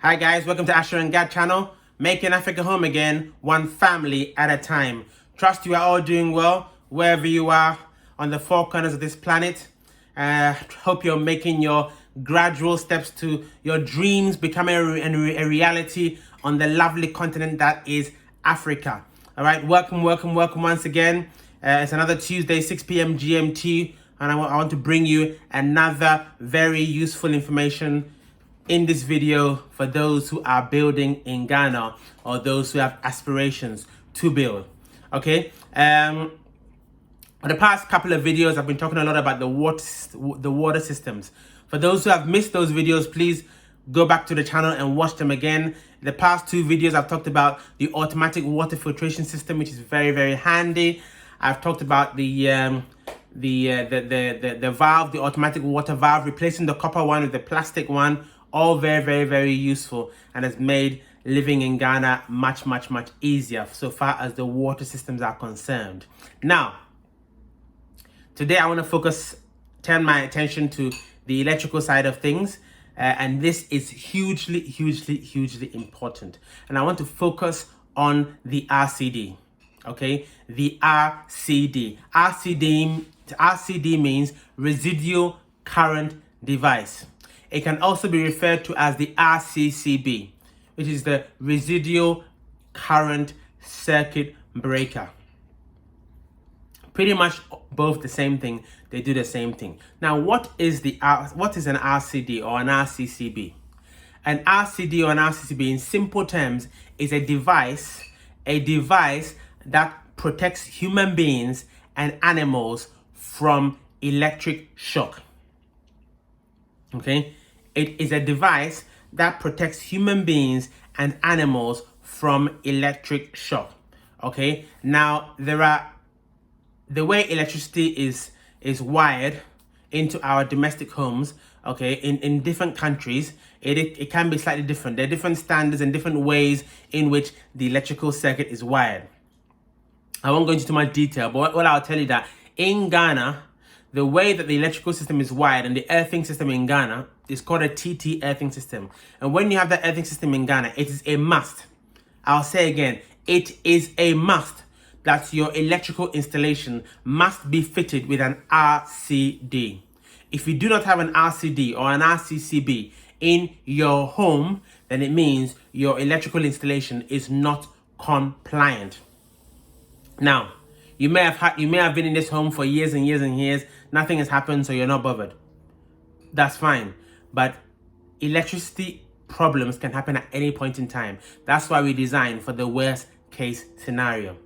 Hi guys, welcome to AsherGad channel, making Africa home again, one family at a time. Trust you are all doing well, wherever you are on the four corners of this planet. Hope you're making your gradual steps to your dreams becoming a reality on the lovely continent that is Africa. All right, welcome once again. It's another Tuesday, 6 p.m. GMT, and I want to bring you another very useful information in this video for those who are building in Ghana or those who have aspirations to build. Okay, for the past couple of videos I've been talking a lot about the water systems. For those who have missed those videos, please go back to the channel and watch them again. The past two videos I've talked about the automatic water filtration system, which is very handy. I've talked about the valve, the automatic water valve, replacing the copper one with the plastic one. All very useful and has made living in Ghana much easier so far as the water systems are concerned. Now, today I want to turn my attention to the electrical side of things, and this is hugely important. And I want to focus on the RCD. Okay, the RCD. RCD means residual current device. It can also be referred to as the RCCB, which is the residual current circuit breaker. Pretty much both the same thing. They do the same thing. Now, what is an RCD or an RCCB? An RCD or an RCCB, in simple terms, is a device that protects human beings and animals from electric shock. Okay? It is a device that protects human beings and animals from electric shock. Okay? Now, the way electricity is wired into our domestic homes, okay, in different countries, it can be slightly different. There are different standards and different ways in which the electrical circuit is wired. I won't go into too much detail, but what I'll tell you that in Ghana, the way that the electrical system is wired and the earthing system in Ghana is called a TT earthing system. And when you have that earthing system in Ghana, it is a must. I'll say again, it is a must that your electrical installation must be fitted with an RCD. If you do not have an RCD or an RCCB in your home, then it means your electrical installation is not compliant. Now, you may have been in this home for years and years. Nothing has happened, so you're not bothered. That's fine. But electricity problems can happen at any point in time. That's why we design for the worst case scenario.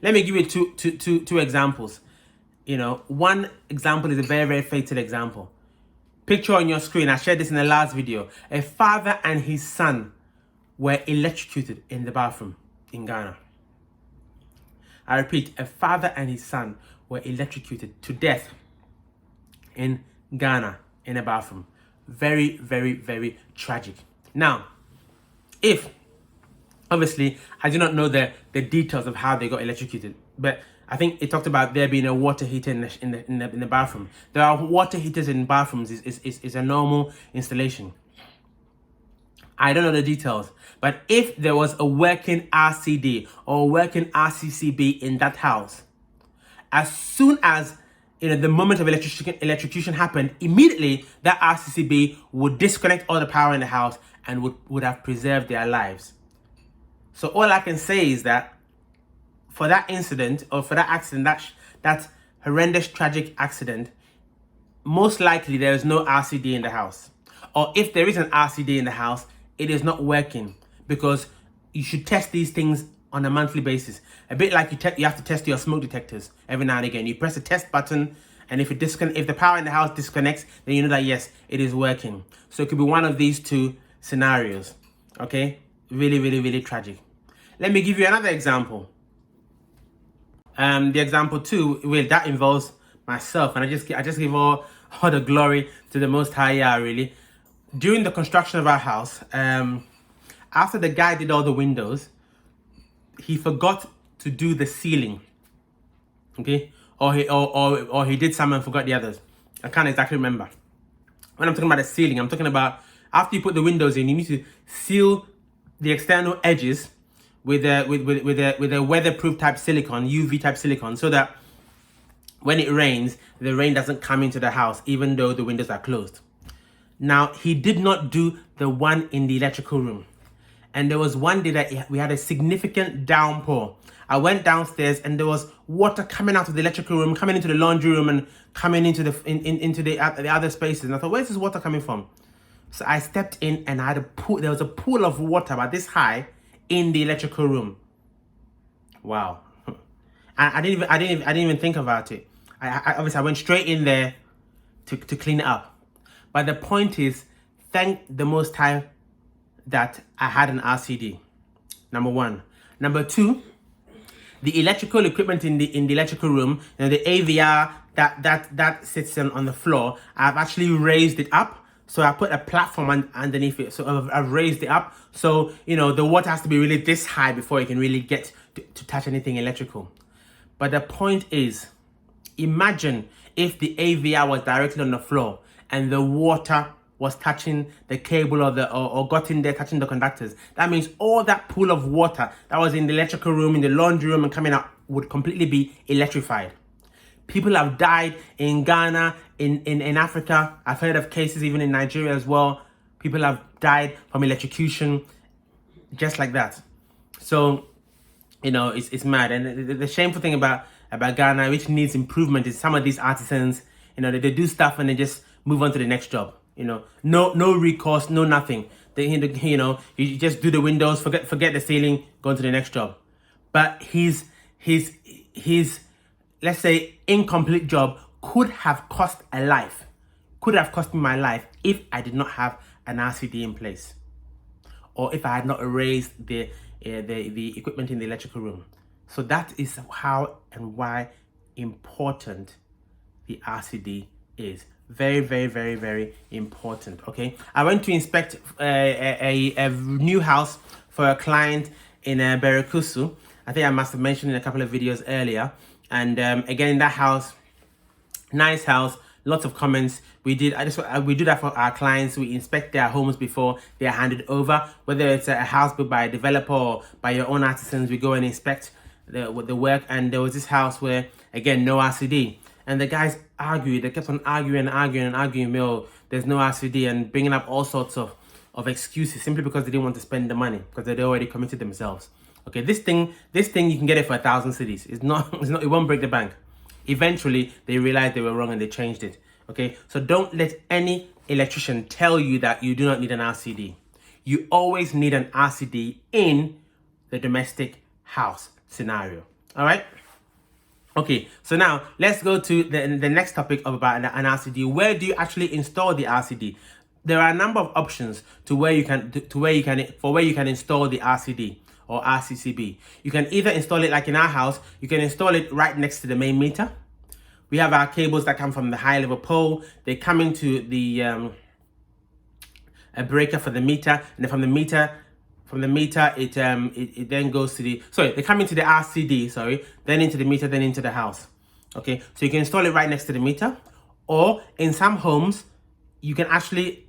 Let me give you two examples. You know, one example is a very fatal example. Picture on your screen, I shared this in the last video. A father and his son were electrocuted in the bathroom in Ghana. I repeat, a father and his son were electrocuted to death in Ghana in a bathroom. Very tragic. Now, obviously, I do not know the details of how they got electrocuted, but I think it talked about there being a water heater in the bathroom. There are water heaters in bathrooms is a normal installation. I don't know the details, but if there was a working RCD or a working RCCB in that house, as soon as the moment of electrocution happened, immediately that RCCB would disconnect all the power in the house and would have preserved their lives. So all I can say is that for that incident or for that accident, that horrendous tragic accident, most likely there is no RCD in the house. Or if there is an RCD in the house, it is not working, because you should test these things on a monthly basis. A bit like you have to test your smoke detectors every now and again. You press the test button, and if the power in the house disconnects, then you know that yes, it is working. So it could be one of these two scenarios. Okay, really tragic. Let me give you another example. The example two, well, that involves myself, and I just give all the glory to the Most High Yah, really. During the construction of our house, after the guy did all the windows, he forgot to do the ceiling. Okay, or he did some and forgot the others. I can't exactly remember. When I'm talking about the ceiling, I'm talking about after you put the windows in, you need to seal the external edges with a weatherproof type silicone, UV type silicone, so that when it rains, the rain doesn't come into the house, even though the windows are closed. Now, he did not do the one in the electrical room. And there was one day that we had a significant downpour. I went downstairs and there was water coming out of the electrical room, coming into the laundry room, and coming into the other spaces. And I thought, where's this water coming from? So I stepped in and I had a pool. There was a pool of water about this high in the electrical room. Wow. I didn't even think about it. I obviously I went straight in there to clean it up. But the point is, thank the Most High that I had an RCD. Number one. Number two, the electrical equipment in the electrical room, the AVR that sits on the floor, I've actually raised it up. So I put a platform underneath it. So I've raised it up. So, the water has to be really this high before it can really get to touch anything electrical. But the point is, imagine if the AVR was directly on the floor and the water was touching the cable or got in there touching the conductors. That means all that pool of water that was in the electrical room, in the laundry room and coming out would completely be electrified. People have died in Ghana, in Africa. I've heard of cases even in Nigeria as well. People have died from electrocution just like that. So, it's mad. And the shameful thing about Ghana, which needs improvement, is some of these artisans, they do stuff and they just move on to the next job. No recourse, no nothing. You just do the windows, forget the ceiling, go on to the next job. But his let's say incomplete job could have cost a life, could have cost me my life if I did not have an RCD in place, or if I had not erased the equipment in the electrical room. So that is how and why important the RCD is. Very, very, very, very important. Okay, I went to inspect a new house for a client in Berikusu. I think I must have mentioned in a couple of videos earlier. And again, in that house, nice house, lots of comments. We do that for our clients. We inspect their homes before they are handed over. Whether it's a house built by a developer or by your own artisans, we go and inspect the work. And there was this house where, again, no RCD. And the guys argued. They kept on arguing. There's no RCD, and bringing up all sorts of excuses simply because they didn't want to spend the money because they'd already committed themselves. Okay, this thing you can get it for 1,000 cedis. It won't break the bank. Eventually, they realized they were wrong and they changed it. Okay, so don't let any electrician tell you that you do not need an RCD. You always need an RCD in the domestic house scenario. All right. Okay, so now let's go to the next topic about an RCD. Where do you actually install the RCD? There are a number of options where you can install the RCD or RCCB. You can either install it like in our house. You can install it right next to the main meter. We have our cables that come from the high level pole. They come into the a breaker for the meter, and then from the meter it then goes to they come into the RCD, then into the meter, then into the house. Okay, so you can install it right next to the meter, or in some homes you can actually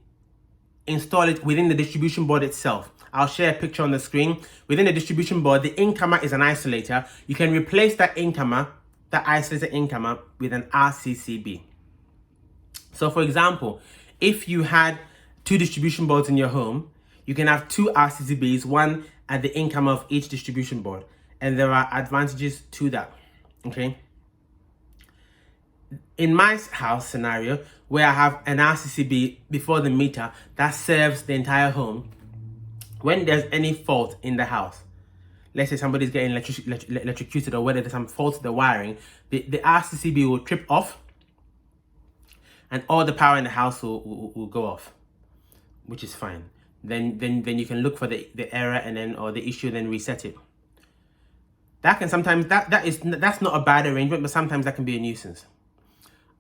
install it within the distribution board itself. I'll share a picture on the screen. Within the distribution board, the incomer is an isolator. You can replace that isolator incomer with an RCCB. So for example, if you had 2 distribution boards in your home, you can have 2 RCCBs, one at the incomer of each distribution board. And there are advantages to that, okay? In my house scenario, where I have an RCCB before the meter that serves the entire home, when there's any fault in the house, let's say somebody's getting electrocuted, or whether there's some fault to the wiring, the RCCB will trip off and all the power in the house will go off, which is fine. Then you can look for the error or the issue, then reset it. That can sometimes that's not a bad arrangement, but sometimes that can be a nuisance.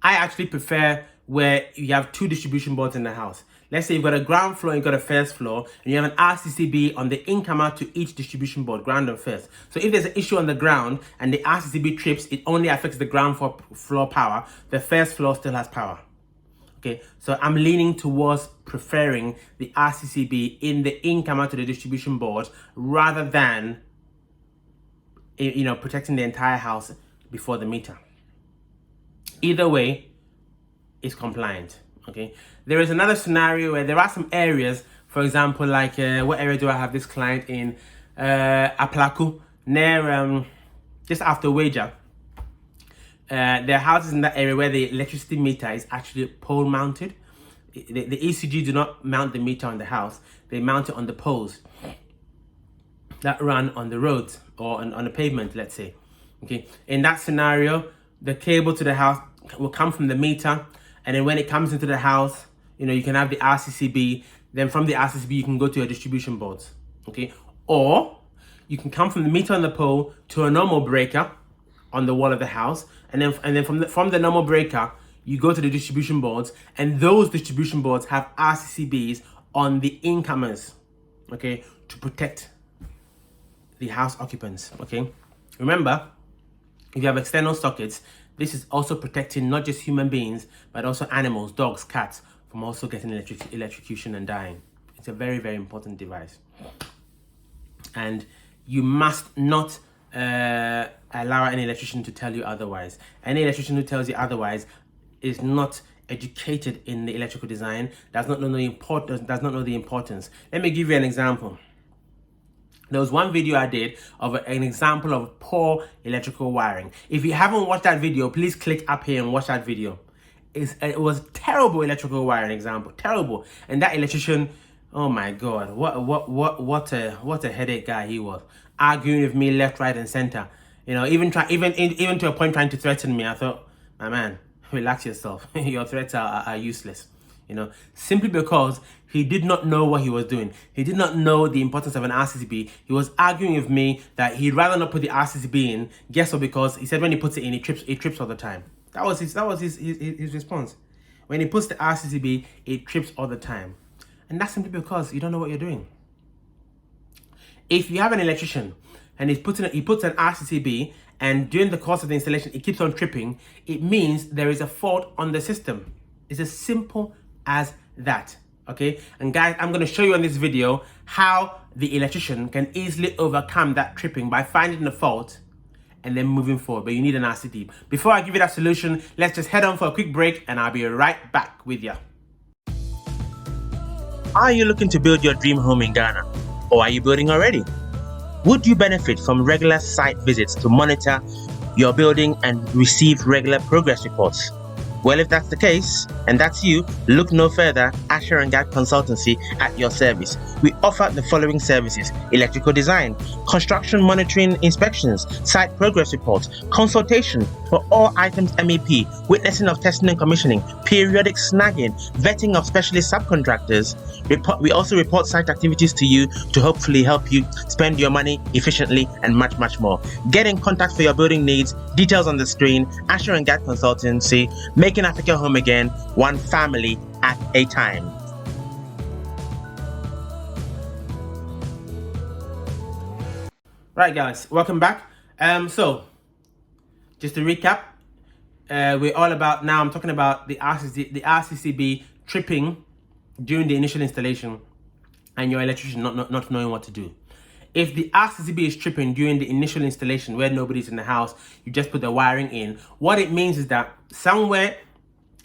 I actually prefer where you have 2 distribution boards in the house. Let's say you've got a ground floor and you've got a first floor, and you have an RCCB on the incomer to each distribution board, ground and first. So if there's an issue on the ground and the RCCB trips, it only affects the ground floor power. The first floor still has power. Okay, so I'm leaning towards preferring the RCCB in the incomer to the distribution board rather than, protecting the entire house before the meter. Either way, it's compliant. Okay, there is another scenario where there are some areas, for example, like what area do I have this client in? Aplaku, near just after Wager. There are houses in that area where the electricity meter is actually pole mounted. The ECG do not mount the meter on the house, they mount it on the poles that run on the roads or on the pavement, let's say. Okay, in that scenario, the cable to the house will come from the meter, and then when it comes into the house, you can have the RCCB. Then from the RCCB, you can go to your distribution boards. Okay, or you can come from the meter on the pole to a normal breaker on the wall of the house, and then from the normal breaker, you go to the distribution boards, and those distribution boards have RCCBs on the incomers, okay, to protect the house occupants. Okay, remember, if you have external sockets, this is also protecting not just human beings but also animals, dogs, cats, from also getting electrocution and dying. It's a very, very important device, and you must not allow any electrician to tell you otherwise. Any electrician who tells you otherwise is not educated in the electrical design, does not know the importance. Let me give you an example. There was one video I did of an example of poor electrical wiring. If you haven't watched that video, please click up here and watch that video. It was terrible electrical wiring example, terrible. And that electrician, oh my God, what a headache guy he was, arguing with me left, right, and center. Even to a point trying to threaten me. I thought, my man, relax yourself. Your threats are useless. Simply because he did not know what he was doing. He did not know the importance of an RCCB. He was arguing with me that he'd rather not put the RCCB in. Guess what? Because he said when he puts it in, it trips all the time. That was his response. When he puts the RCCB, it trips all the time. And that's simply because you don't know what you're doing. If you have an electrician and he puts an RCCB, and during the course of the installation it keeps on tripping, it means there is a fault on the system. It's as simple as that. Okay, and guys, I'm going to show you in this video how the electrician can easily overcome that tripping by finding the fault and then moving forward. But you need an RCCB. Before I give you that solution, let's just head on for a quick break and I'll be right back with you. Are you looking to build your dream home in Ghana, or are you building already? Would you benefit from regular site visits to monitor your building and receive regular progress reports? Well, if that's the case, and that's you, look no further. AsherGad Consultancy at your service. We offer the following services: electrical design, construction monitoring inspections, site progress reports, consultation for all items MEP, witnessing of testing and commissioning, periodic snagging, vetting of specialist subcontractors. We also report site activities to you to hopefully help you spend your money efficiently, and much, much more. Get in contact for your building needs. Details on the screen. AsherGad Consultancy, making Africa home again, one family at a time. Right, guys, welcome back. So just to recap, we're all about, now I'm talking about the RCCB tripping during the initial installation and your electrician not knowing what to do. If the RCCB is tripping during the initial installation where nobody's in the house, you just put the wiring in. What it means is that somewhere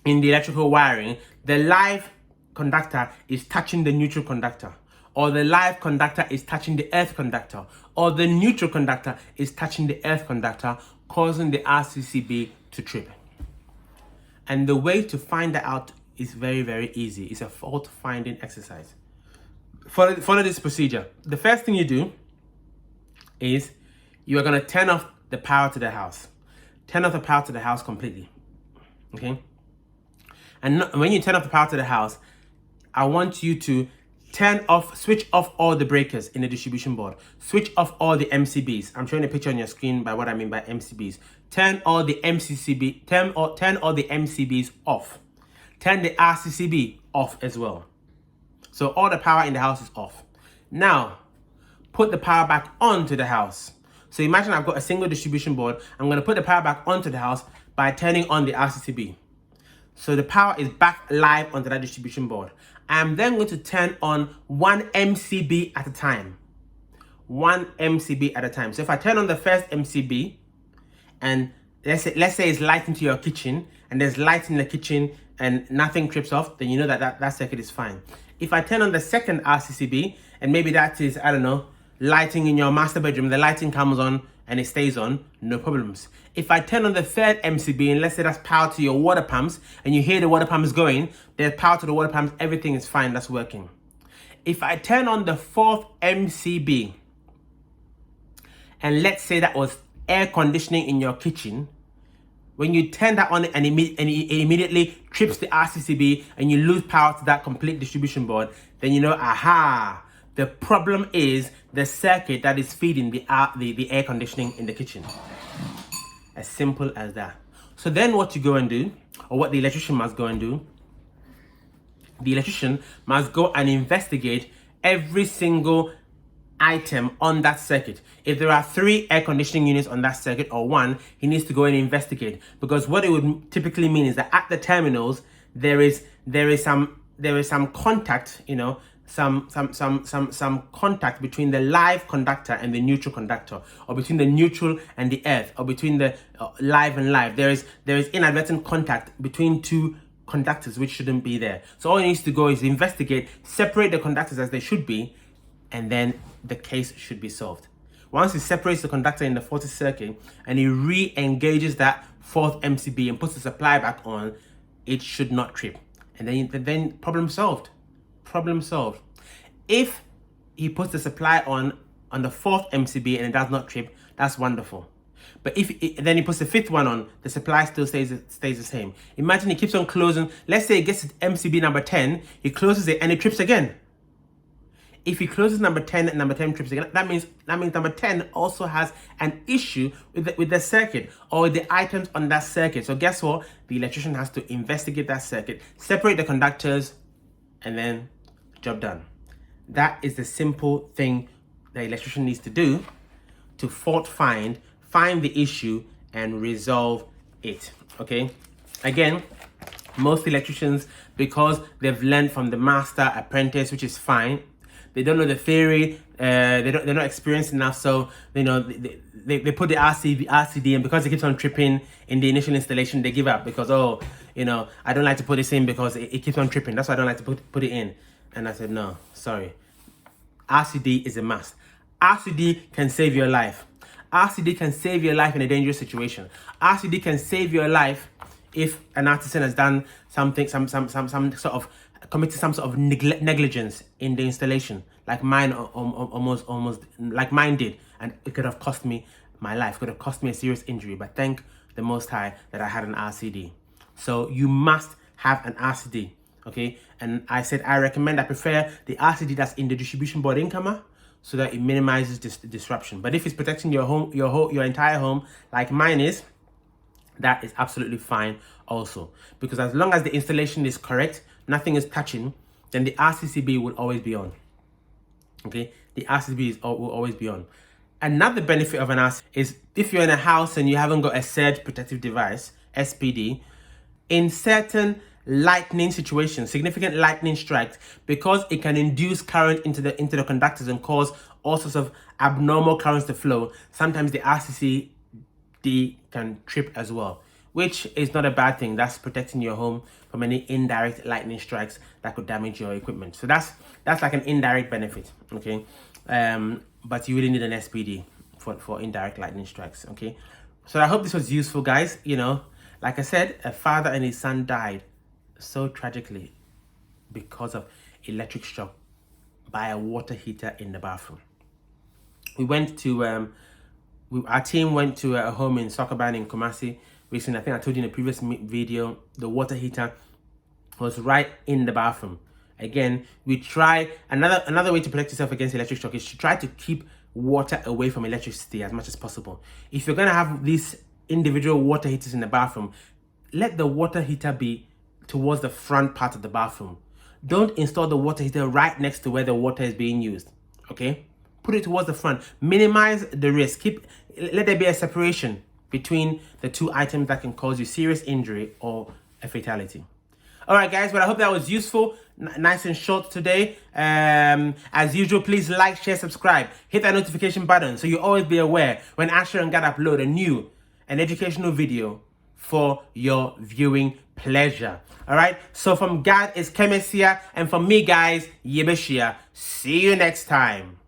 in the electrical wiring, the live conductor is touching the neutral conductor, or the live conductor is touching the earth conductor, or the neutral conductor is touching the earth conductor, causing the RCCB to trip. And the way to find that out is very, very easy. It's a fault finding exercise. Follow this procedure. The first thing you do is you are going to turn off the power to the house. Turn off the power to the house completely. Okay? And when you turn off the power to the house, I want you to switch off all the breakers in the distribution board. Switch off all the MCBs. I'm showing a picture on your screen by what I mean by MCBs. Turn all the turn all the MCBs off. Turn the RCCB off as well. So all the power in the house is off. Now, put the power back onto the house. So imagine I've got a single distribution board. I'm going to put the power back onto the house by turning on the RCCB. So the power is back live onto that distribution board. I'm then going to turn on 1 MCB at a time. 1 MCB at a time. So if I turn on the first MCB, and let's say it's light into your kitchen, and there's light in the kitchen and nothing trips off, then you know that circuit is fine. If I turn on the second RCCB, and maybe that is, I don't know, lighting in your master bedroom, the lighting comes on and it stays on, no problems. If I turn on the third MCB, and let's say that's power to your water pumps, and you hear the water pumps going, there's power to the water pumps, everything is fine, that's working. If I turn on the fourth MCB, and let's say that was air conditioning in your kitchen, when you turn that on and it immediately trips the RCCB and you lose power to that complete distribution board, then you know, aha, the problem is the circuit that is feeding the air conditioning in the kitchen. As simple as that. So then what you go and do, or what the electrician must go and do, the electrician must go and investigate every single item on that circuit. If there are 3 air conditioning units on that circuit, or 1, he needs to go and investigate, because what it would typically mean is that at the terminals there is some contact, you know, some contact between the live conductor and the neutral conductor, or between the neutral and the earth, or between the live and live. There is inadvertent contact between 2 conductors which shouldn't be there. So all he needs to go is investigate, separate the conductors as they should be, and then the case should be solved. Once he separates the conductor in the faulty circuit and he re-engages that 4th MCB and puts the supply back on, it should not trip. And then problem solved. Problem solved. If he puts the supply on the 4th MCB and it does not trip, that's wonderful. But then he puts the 5th one on, the supply still stays the same. Imagine he keeps on closing. Let's say he gets to MCB number 10, he closes it and it trips again. If he closes number 10 and number 10 trips again, that means number 10 also has an issue with the circuit or the items on that circuit. So guess what? The electrician has to investigate that circuit, separate the conductors, and then job done. That is the simple thing the electrician needs to do to fault find the issue and resolve it. Okay? Again, most electricians, because they've learned from the master apprentice, which is fine, they don't know the theory, they're not experienced enough, so you know they put the RCD, and because it keeps on tripping in the initial installation, they give up because, oh, you know, I don't like to put this in because it keeps on tripping, that's why I don't like to put it in. And I said, no, sorry, RCD is a must. RCD can save your life. RCD can save your life in a dangerous situation. RCD can save your life if an artisan has done something, some sort of committed some sort of negligence in the installation, like mine almost like mine did, and it could have cost me my life, could have cost me a serious injury. But thank the Most High that I had an RCD. So you must have an RCD, okay? And I said I prefer the RCD that's in the distribution board incomer, so that it minimizes disruption. But if it's protecting your home, your entire home, like mine is, that is absolutely fine also. Because as long as the installation is correct, nothing is touching, then the RCCB will always be on. Okay, the RCCB will always be on. Another benefit of an RCCB is if you're in a house and you haven't got a surge protective device, SPD, in certain lightning situations, significant lightning strikes, because it can induce current into the conductors and cause all sorts of abnormal currents to flow, sometimes the RCCD can trip as well, which is not a bad thing. That's protecting your home from any indirect lightning strikes that could damage your equipment. So that's like an indirect benefit, okay? But you really need an SPD for indirect lightning strikes, okay? So I hope this was useful, guys. You know, like I said, a father and his son died so tragically because of electric shock by a water heater in the bathroom. We went to our team went to a home in Soccerban in Kumasi recently. I think I told you in a previous video, the water heater was right in the bathroom. Again, we try another way to protect yourself against electric shock is to try to keep water away from electricity as much as possible. If you're gonna have these individual water heaters in the bathroom, let the water heater be towards the front part of the bathroom. Don't install the water heater right next to where the water is being used, okay? Put it towards the front. Minimize the risk. Let there be a separation between the two items that can cause you serious injury or a fatality. All right, guys, but I hope that was useful. Nice and short today. As usual, please like, share, subscribe. Hit that notification button so you'll always be aware when Asher and Gad upload a new and educational video for your viewing pleasure. All right, so from Gad is Kemesia, and from me, guys, Yebeshia. See you next time.